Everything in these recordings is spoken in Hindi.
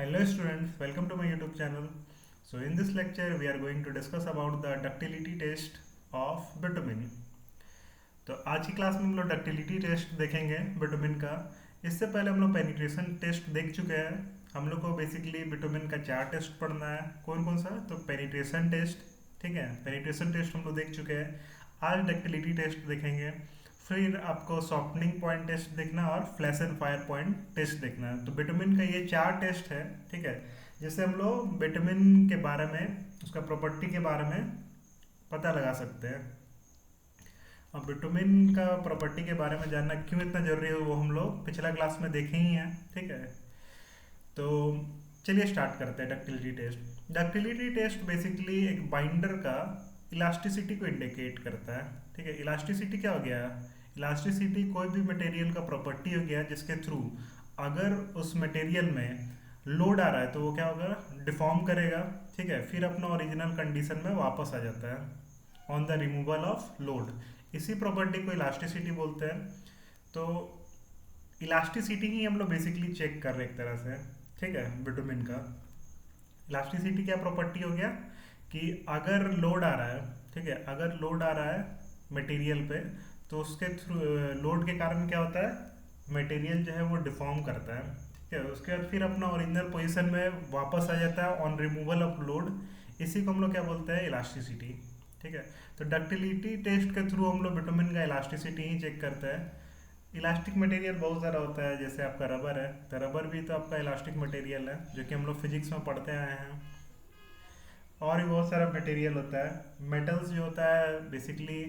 Hello students, welcome to my YouTube channel. So in this lecture we are going to discuss about the ductility test of bitumen. तो आज की क्लास में हम लोग डक्टिलिटी टेस्ट देखेंगे बिटुमिन का। इससे पहले हम लोग पेनिट्रेशन टेस्ट देख चुके हैं। हम लोग को बेसिकली बिटुमिन का 4 टेस्ट पढ़ना है। कौन कौन सा? तो पेनिट्रेशन टेस्ट, ठीक है, पेनिट्रेशन टेस्ट हम लोग देख चुके हैं। आज डक्टिलिटी टेस्ट देखेंगे, फिर आपको सॉफ्टनिंग पॉइंट टेस्ट देखना और flash and fire point test देखना है। तो बिटुमिन का ये 4 टेस्ट है, ठीक है, जिससे हम लोग बिटुमिन के बारे में, उसका प्रॉपर्टी के बारे में पता लगा सकते हैं। अब बिटुमिन का प्रॉपर्टी के बारे में जानना क्यों इतना जरूरी है वो हम लोग पिछला क्लास में देखे ही हैं, ठीक है। तो चलिए स्टार्ट करते हैं ductility test. Ductility test basically एक बाइंडर का इलास्टिसिटी को इंडिकेट करता है, ठीक है। इलास्टिसिटी क्या हो गया? इलास्टिसिटी कोई भी मटेरियल का प्रॉपर्टी हो गया जिसके थ्रू अगर उस मटेरियल में लोड आ रहा है तो वो क्या होगा? डिफॉर्म करेगा, ठीक है, फिर अपना ओरिजिनल कंडीशन में वापस आ जाता है on the removal of load. इसी प्रॉपर्टी को इलास्टिसिटी बोलते हैं। तो इलास्टिसिटी ही हम लोग बेसिकली चेक कर रहे हैं एक तरह से, ठीक है, बिटुमिन का। इलास्टिसिटी क्या प्रॉपर्टी हो गया कि अगर लोड आ रहा है, ठीक है, अगर लोड आ रहा है मटेरियल पे तो उसके थ्रू लोड के कारण क्या होता है? मटेरियल जो है वो डिफॉर्म करता है, ठीक है, उसके बाद फिर अपना ओरिजिनल पोजीशन में वापस आ जाता है ऑन रिमूवल ऑफ लोड। इसी को हम लोग क्या बोलते हैं? इलास्टिसिटी, ठीक है। तो डक्टिलिटी टेस्ट के थ्रू हम लोग विटामिन का इलास्टिसिटी ही चेक करते हैं। इलास्टिक मटेरियल बहुत सारा होता है, जैसे आपका रबर है, तो रबर भी तो आपका इलास्टिक मटेरियल है जो कि हम लोग फिजिक्स में पढ़ते आए हैं। और भी बहुत सारा मटेरियल होता है। मेटल्स जो होता है बेसिकली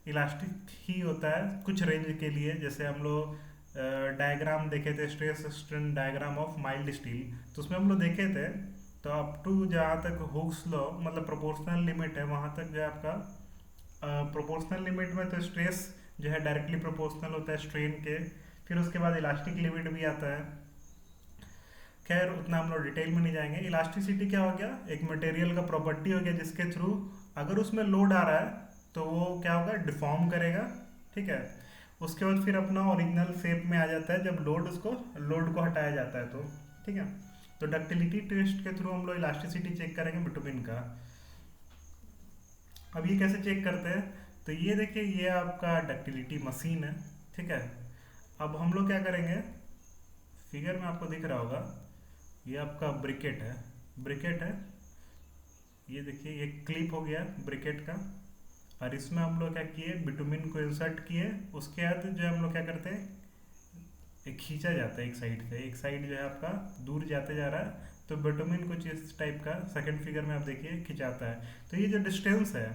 इलास्टिक ही होता है कुछ रेंज के लिए। जैसे हम लोग डायग्राम देखे थे, stress strain diagram of mild steel, तो उसमें हम लोग देखे थे तो अप टू जहाँ तक हुक्स लॉ मतलब प्रोपोर्शनल लिमिट है वहाँ तक जो है आपका प्रोपोर्शनल लिमिट में तो स्ट्रेस जो है डायरेक्टली प्रोपोर्शनल होता है स्ट्रेन के। फिर उसके बाद इलास्टिक लिमिट भी आता है। खैर उतना हम लोग डिटेल में नहीं जाएंगे। इलास्टिसिटी क्या हो गया? एक मटेरियल का प्रॉपर्टी हो गया जिसके थ्रू अगर उसमें लोड आ रहा है तो वो क्या होगा? डिफॉर्म करेगा, ठीक है। उसके बाद फिर अपना ओरिजिनल शेप में आ जाता है जब लोड को हटाया जाता है तो, ठीक है। तो डक्टिलिटी टेस्ट के थ्रू हम लोग इलास्टिसिटी चेक करेंगे बिटुमिन का। अब ये कैसे चेक करते हैं? तो ये देखिए, ये आपका डक्टिलिटी मशीन है, ठीक है। अब हम लोग क्या करेंगे, फिगर में आपको दिख रहा होगा, ये आपका ब्रिकेट है, ब्रिकेट है, ये देखिए ये क्लिप हो गया ब्रिकेट का। और इसमें हम लोग क्या किए? बिटुमिन को इंसर्ट किए। उसके बाद जो है हम लोग क्या करते हैं, एक खींचा जाता है एक साइड से, एक साइड जो है आपका दूर जाते जा रहा है तो बिटुमिन कुछ इस टाइप का सेकंड फिगर में आप देखिए खिंचाता है। तो ये जो डिस्टेंस है,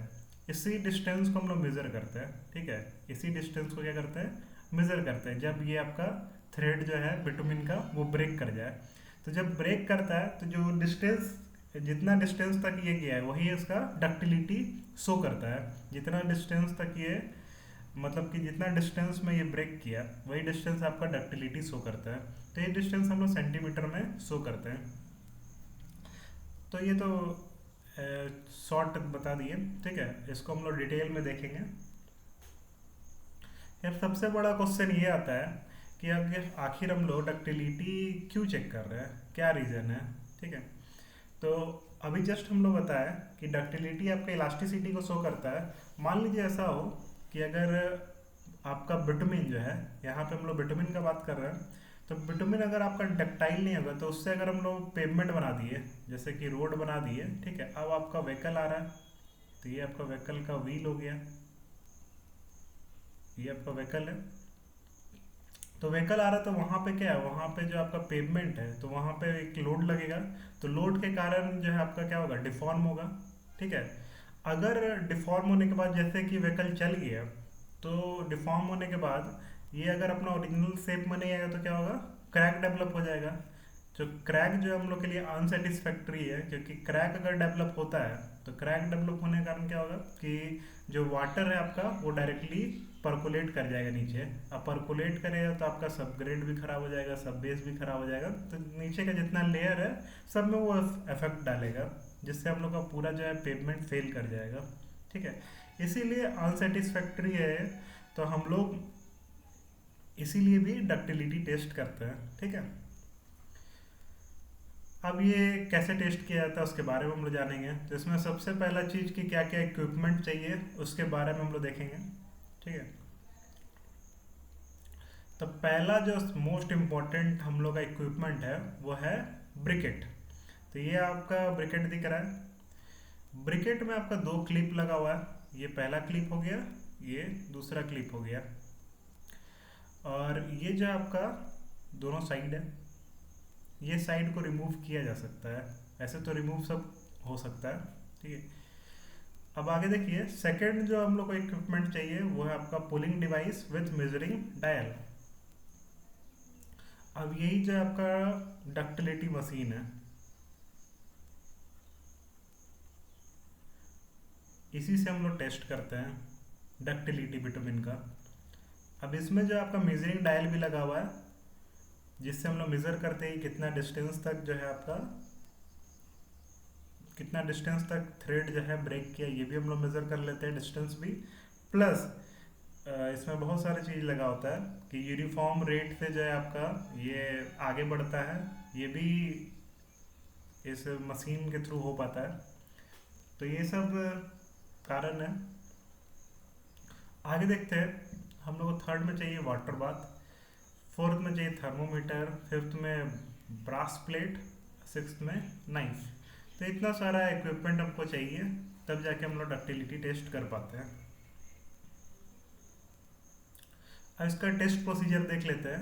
इसी डिस्टेंस को हम लोग मेजर करते हैं, ठीक है। इसी डिस्टेंस को क्या करते हैं? मेजर करते हैं जब ये आपका थ्रेड जो है बिटुमिन का वो ब्रेक कर जाए। तो जब ब्रेक करता है तो जो डिस्टेंस, जितना डिस्टेंस तक ये गया है वही इसका डक्टिलिटी शो करता है। जितना डिस्टेंस तक ये मतलब कि जितना डिस्टेंस में ये ब्रेक किया वही डिस्टेंस आपका डक्टिलिटी शो करता है। तो ये डिस्टेंस हम लोग सेंटीमीटर में शो करते हैं। तो ये तो शॉर्ट बता दिए, ठीक है। इसको हम लोग डिटेल में देखेंगे। यार सबसे बड़ा क्वेश्चन ये आता है कि आखिर हम लोग डक्टिलिटी क्यों चेक कर रहे हैं, क्या रीज़न है, ठीक है। तो अभी जस्ट हम लोग बताया कि डक्टिलिटी आपका इलास्टिसिटी को शो करता है। मान लीजिए ऐसा हो कि अगर आपका बिटुमिन जो है, यहाँ पे हम लोग बिटुमिन का बात कर रहे हैं, तो बिटुमिन अगर आपका डक्टाइल नहीं होगा तो उससे अगर हम लोग पेवमेंट बना दिए, जैसे कि रोड बना दिए, ठीक है। अब आपका व्हीकल आ रहा है तो ये आपका व्हीकल का व्हील हो गया, ये आपका व्हीकल है। तो व्हीकल आ रहा है तो वहाँ पे क्या है, वहाँ पे जो आपका पेवमेंट है तो वहाँ पे एक लोड लगेगा। तो लोड के कारण जो है आपका क्या होगा? डिफॉर्म होगा, ठीक है। अगर डिफॉर्म होने के बाद जैसे कि व्हीकल चल गया तो डिफॉर्म होने के बाद ये अगर अपना ओरिजिनल शेप में नहीं आएगा तो क्या होगा? क्रैक डेवलप हो जाएगा। जो क्रैक जो हम लोग के लिए अनसेटिस्फैक्ट्री है, क्योंकि क्रैक अगर डेवलप होता है तो क्रैक डेवलप होने के कारण क्या होगा कि जो वाटर है आपका वो डायरेक्टली परकोलेट कर जाएगा नीचे। अब परकोलेट करेगा तो आपका सब ग्रेड भी खराब हो जाएगा, सब बेस भी खराब हो जाएगा। तो नीचे का जितना लेयर है सब में वो इफेक्ट डालेगा, जिससे हम लोग का पूरा जो है पेवमेंट फेल कर जाएगा, ठीक है। इसीलिए अनसेटिस्फैक्ट्री है। तो हम लोग इसीलिए भी डक्टिलिटी टेस्ट करते हैं, ठीक है। अब ये कैसे टेस्ट किया जाता है उसके बारे में हम लोग जानेंगे। तो इसमें सबसे पहला चीज़ कि क्या क्या इक्विपमेंट चाहिए उसके बारे में हम लोग देखेंगे, ठीक है। तो पहला जो मोस्ट इम्पोर्टेंट हम लोग का इक्विपमेंट है वो है ब्रिकेट। तो ये आपका ब्रिकेट दिख रहा है। ब्रिकेट में आपका दो क्लिप लगा हुआ है, ये पहला क्लिप हो गया, ये दूसरा क्लिप हो गया। और ये जो आपका दोनों साइड है, ये साइड को रिमूव किया जा सकता है, ऐसे तो रिमूव सब हो सकता है, ठीक है। अब आगे देखिए, सेकंड जो हम लोग को इक्विपमेंट चाहिए वो है आपका pulling device with measuring dial. अब यही जो आपका डक्टिलिटी मशीन है, इसी से हम लोग टेस्ट करते हैं डक्टिलिटी बिटुमिन का। अब इसमें जो आपका मेजरिंग डायल भी लगा हुआ है, जिससे हम लोग मेजर करते हैं कितना डिस्टेंस तक जो है आपका, कितना डिस्टेंस तक थ्रेड जो है ब्रेक किया, ये भी हम लोग मेजर कर लेते हैं, डिस्टेंस भी। प्लस इसमें बहुत सारी चीज़ लगा होता है कि यूनिफॉर्म रेट से जो है आपका ये आगे बढ़ता है, ये भी इस मशीन के थ्रू हो पाता है। तो ये सब कारण है। आगे देखते हैं, हम लोग को थर्ड में चाहिए वाटर बाथ, फोर्थ में चाहिए थर्मोमीटर, फिफ्थ में ब्रास प्लेट, सिक्स्थ में नाइफ। तो इतना सारा इक्विपमेंट हमको चाहिए, तब जाके हम लोग डक्टिलिटी टेस्ट कर पाते हैं। अब इसका टेस्ट प्रोसीजर देख लेते हैं,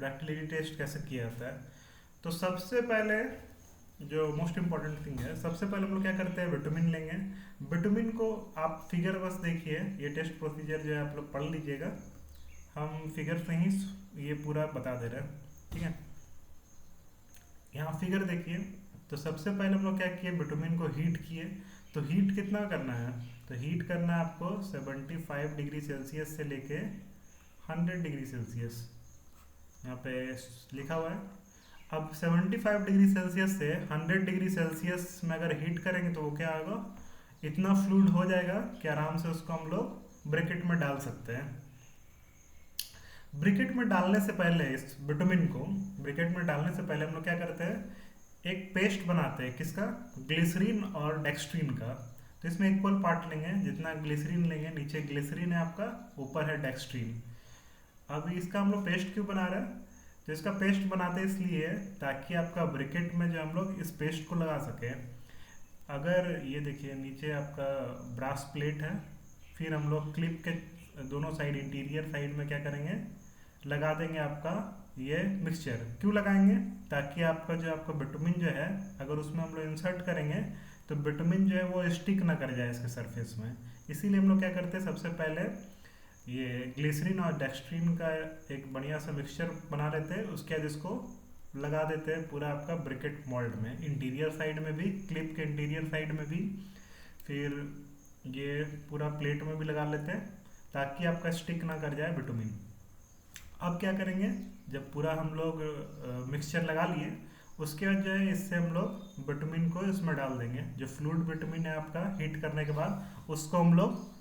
डक्टिलिटी टेस्ट कैसे किया जाता है। तो सबसे पहले जो मोस्ट इम्पॉर्टेंट थिंग है, सबसे पहले हम लोग क्या करते हैं, विटामिन लेंगे। विटामिन को आप फिगर बस देखिए, ये टेस्ट प्रोसीजर जो है आप लोग पढ़ लीजिएगा, हम फिगर से ही ये पूरा बता दे रहे हैं, ठीक है। यहाँ फिगर देखिए, तो सबसे पहले हम लोग क्या किए, विटामिन को हीट किए। तो हीट कितना करना है, तो हीट करना है आपको 75 डिग्री सेल्सियस से लेके 100 डिग्री सेल्सियस, यहाँ पे लिखा हुआ है। अब 75 डिग्री सेल्सियस से 100 डिग्री सेल्सियस में अगर हीट करेंगे तो वो क्या होगा, इतना फ्लूइड हो जाएगा कि आराम से उसको हम लोग ब्रैकेट में डाल सकते हैं। ब्रिकेट में डालने से पहले, इस विटामिन को ब्रिकेट में डालने से पहले हम लोग क्या करते हैं, एक पेस्ट बनाते हैं, किसका, ग्लिसरीन और डेक्सट्रीन का। तो इसमें इक्वल पार्ट लेंगे, जितना ग्लिसरीन लेंगे, नीचे ग्लिसरीन है आपका, ऊपर है डेक्सट्रीन। अब इसका हम लोग पेस्ट क्यों बना रहे हैं, तो इसका पेस्ट बनाते इसलिए ताकि आपका ब्रिकेट में जो हम लोग इस पेस्ट को लगा सकें। अगर ये देखिए नीचे आपका ब्रास प्लेट है, फिर हम लोग क्लिप के दोनों साइड, इंटीरियर साइड में क्या करेंगे, लगा देंगे आपका ये मिक्सचर। क्यों लगाएंगे, ताकि आपका जो आपका विटामिन जो है, अगर उसमें हम लोग इंसर्ट करेंगे तो विटामिन जो है वो स्टिक ना कर जाए इसके सरफेस में। इसीलिए हम लोग क्या करते हैं, सबसे पहले ये ग्लिसरीन और डेक्सट्रीन का एक बढ़िया सा मिक्सचर बना लेते हैं, उसके बाद इसको लगा देते हैं पूरा आपका ब्रिकेट मोल्ड में, इंटीरियर साइड में भी, क्लिप के इंटीरियर साइड में भी, फिर ये पूरा प्लेट में भी लगा लेते हैं ताकि आपका स्टिक ना कर जाए विटामिन। अब क्या करेंगे, जब पूरा हम लोग मिक्सचर लगा लिए, उसके बाद जो है इससे हम लोग विटामिन को इसमें डाल देंगे। जो फ्लूइड विटामिन है आपका हीट करने के बाद, उसको हम लोग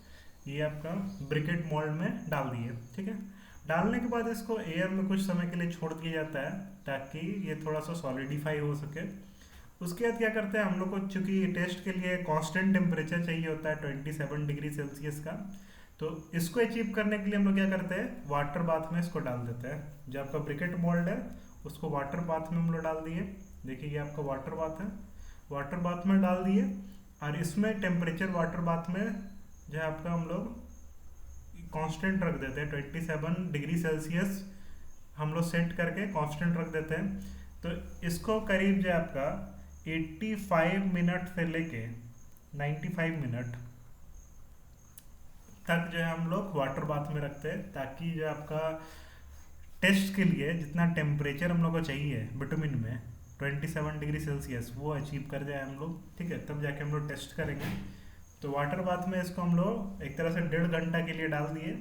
ये आपका ब्रिकेट मोल्ड में डाल दिए, ठीक है। डालने के बाद इसको एयर में कुछ समय के लिए छोड़ दिया जाता है ताकि ये थोड़ा सा सॉलिडिफाई हो सके। उसके बाद क्या करते हैं हम लोग को, चूंकि टेस्ट के लिए कांस्टेंट टेम्परेचर चाहिए होता है 27 डिग्री सेल्सियस का, तो इसको अचीव करने के लिए हम लोग क्या करते हैं, वाटर बाथ में इसको डाल देते हैं। जो आपका ब्रिकेट मोल्ड है उसको वाटर बाथ में हम लोग डाल दिए, देखिए ये आपका वाटर बाथ है, वाटर बाथ में डाल दिए। और इसमें टेम्परेचर वाटर बाथ में जो है आपका हम लोग कांस्टेंट रख देते हैं, 27 डिग्री सेल्सियस हम लोग सेट करके कांस्टेंट रख देते हैं। तो इसको करीब जो आपका 85 मिनट से लेके 95 मिनट तक जो है हम लोग वाटर बाथ में रखते हैं, ताकि जो आपका टेस्ट के लिए जितना टेम्परेचर हम लोग को चाहिए विटामिन में 27 डिग्री सेल्सियस, वो अचीव कर जाए हम लोग, ठीक है। तब जाके हम लोग टेस्ट करेंगे। तो वाटर बाथ में इसको हम लोग एक तरह से 1.5 घंटा के लिए डाल दिए,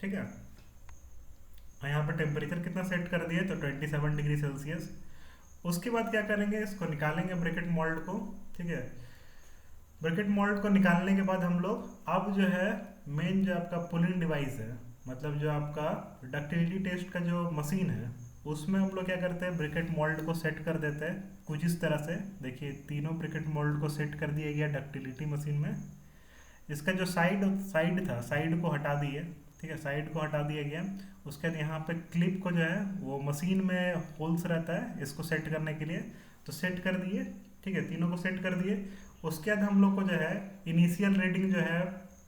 ठीक है। और यहाँ पर टेम्परेचर कितना सेट कर दिए, तो 27 डिग्री सेल्सियस। उसके बाद क्या करेंगे, इसको निकालेंगे ब्रैकेट मोल्ड को, ठीक है। ब्रैकेट मोल्ड को निकालने के बाद हम लोग अब जो है मेन जो आपका पुलिंग डिवाइस है, मतलब जो आपका डक्टिलिटी टेस्ट का जो मशीन है, उसमें हम लोग क्या करते हैं, ब्रिकेट मोल्ड को सेट कर देते हैं कुछ इस तरह से। देखिए तीनों ब्रिकेट मोल्ड को सेट कर दिया गया डक्टिलिटी मशीन में। इसका जो साइड साइड था, साइड को हटा दिए, ठीक है, साइड को हटा दिया गया। उसके बाद यहाँ पे क्लिप को जो है वो मशीन में होल्स रहता है इसको सेट करने के लिए, तो सेट कर दिए, ठीक है, तीनों को सेट कर दिए। उसके बाद हम लोग को जो है इनिशियल रीडिंग जो है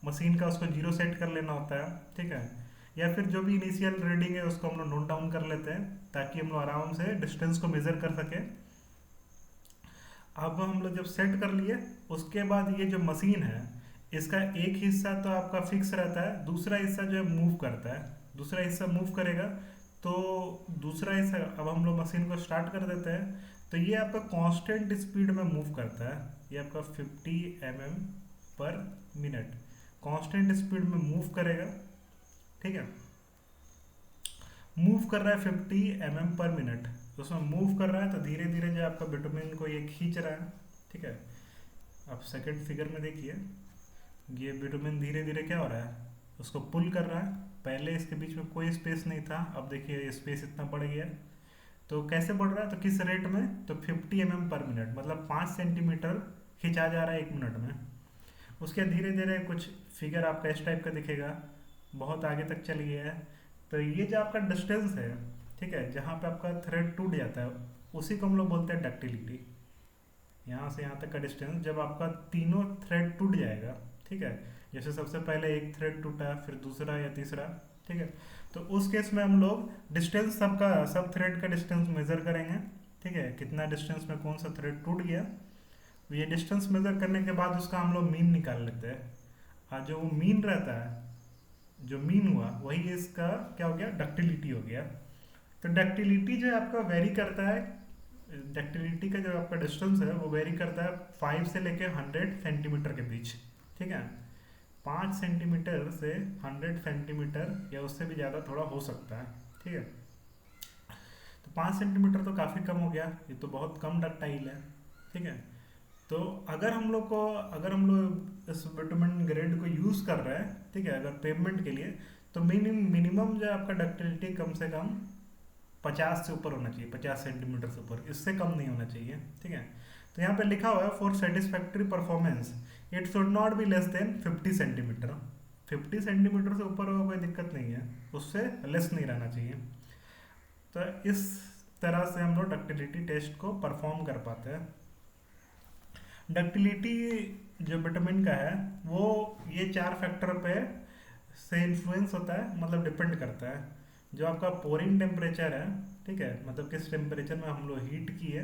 मशीन का उसको जीरो सेट कर लेना होता है, ठीक है, या फिर जो भी इनिशियल रीडिंग है उसको हम लोग नोट डाउन कर लेते हैं ताकि हम लोग आराम से डिस्टेंस को मेजर कर सके। अब हम लोग जब सेट कर लिए उसके बाद ये जो मशीन है इसका एक हिस्सा तो आपका फिक्स रहता है, दूसरा हिस्सा जो है मूव करता है, दूसरा हिस्सा मूव करेगा। तो दूसरा हिस्सा अब हम लोग मशीन को स्टार्ट कर देते हैं, तो ये आपका कांस्टेंट स्पीड में मूव करता है। ये आपका 50 mm/मिनट कांस्टेंट स्पीड में मूव करेगा, ठीक है, मूव कर रहा है 50 mm/मिनट। तो उसमें मूव कर रहा है तो धीरे धीरे जो आपका बिटुमिन को ये खींच रहा है, ठीक है। अब सेकंड फिगर में देखिए ये बिटुमिन धीरे धीरे क्या हो रहा है, उसको पुल कर रहा है। पहले इसके बीच में कोई स्पेस नहीं था, अब देखिए स्पेस इतना बढ़ गया। तो कैसे बढ़ रहा है, तो किस रेट में, तो 50 mm/मिनट, मतलब 5 सेंटीमीटर खिंचा जा रहा है 1 मिनट में। उसके धीरे धीरे कुछ फिगर आपका इस टाइप का दिखेगा, बहुत आगे तक चल गया है। तो ये जो आपका डिस्टेंस है, ठीक है, जहाँ पे आपका थ्रेड टूट जाता है उसी को हम लोग बोलते हैं डक्टिलिटी। यहाँ से यहाँ तक का डिस्टेंस जब आपका तीनों थ्रेड टूट जाएगा, ठीक है, जैसे सबसे पहले एक थ्रेड टूटा फिर दूसरा या तीसरा, ठीक है, तो उस केस में हम लोग डिस्टेंस सबका, सब थ्रेड का डिस्टेंस मेजर करेंगे, ठीक है, कितना डिस्टेंस में कौन सा थ्रेड टूट गया। ये डिस्टेंस मेजर करने के बाद उसका हम लोग मीन निकाल लेते हैं। और जो वो मीन रहता है, जो मीन हुआ वही इसका क्या हो गया, डक्टिलिटी हो गया। तो डक्टिलिटी जो आपका वेरी करता है, डक्टिलिटी का जो आपका डिस्टेंस है वो वेरी करता है 5 से लेके 100 सेंटीमीटर के बीच, ठीक है, 5 सेंटीमीटर से 100 सेंटीमीटर या उससे भी ज़्यादा थोड़ा हो सकता है, ठीक है। तो 5 सेंटीमीटर तो काफ़ी कम हो गया, ये तो बहुत कम डक्टाइल है, ठीक है। तो अगर हम लोग इस विटामिन ग्रेड को यूज़ कर रहे हैं, ठीक है, अगर पेमेंट के लिए, तो मिनिमम जो है आपका डक्टिलिटी कम से कम 50 से ऊपर होना चाहिए, 50 सेंटीमीटर से ऊपर, इससे कम नहीं होना चाहिए, ठीक है। तो यहाँ पे लिखा हुआ है for satisfactory performance it should not be less than 50 centimetre. 50 centimetre से ऊपर होगा कोई दिक्कत नहीं है, उससे लेस नहीं रहना चाहिए। तो इस तरह से हम लोग डक्टिलिटी टेस्ट को परफॉर्म कर पाते हैं। डक्टिलिटी जो विटामिन का है वो ये 4 फैक्टर पे से इन्फ्लुएंस होता है, मतलब डिपेंड करता है। जो आपका पोरिंग टेम्परेचर है, ठीक है, मतलब किस टेम्परेचर में हम लोग हीट की है,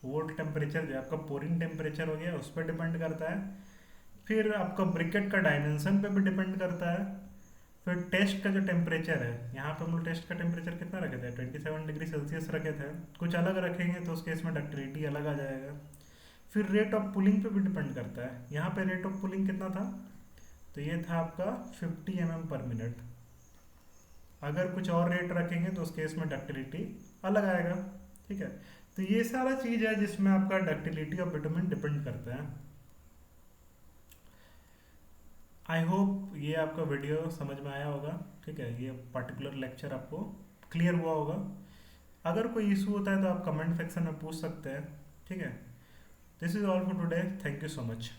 वो टेम्परेचर जो आपका पोरिंग टेम्परेचर हो गया उस पर डिपेंड करता है। फिर आपका ब्रिकेट का डायमेंशन पे भी डिपेंड करता है। फिर टेस्ट का जो टेम्परेचर है, यहाँ पे हम लोग टेस्ट का टेम्परेचर कितना रखे थे, 27 डिग्री सेल्सियस रखे थे, कुछ अलग रखेंगे तो उस केस में डक्टिलिटी अलग आ जाएगा। फिर रेट ऑफ पुलिंग पे भी डिपेंड करता है, यहाँ पे रेट ऑफ पुलिंग कितना था, तो ये था आपका 50 mm/मिनट। अगर कुछ और रेट रखेंगे तो उस केस में डक्टिलिटी अलग आएगा, ठीक है। तो ये सारा चीज़ है जिसमें आपका डक्टिलिटी ऑफ विटामिन डिपेंड करता है। आई होप ये आपका वीडियो समझ में आया होगा, ठीक है, ये पर्टिकुलर लेक्चर आपको क्लियर हुआ होगा। अगर कोई इशू होता है तो आप कमेंट सेक्शन में पूछ सकते हैं, ठीक है। This is all for today, thank you so much.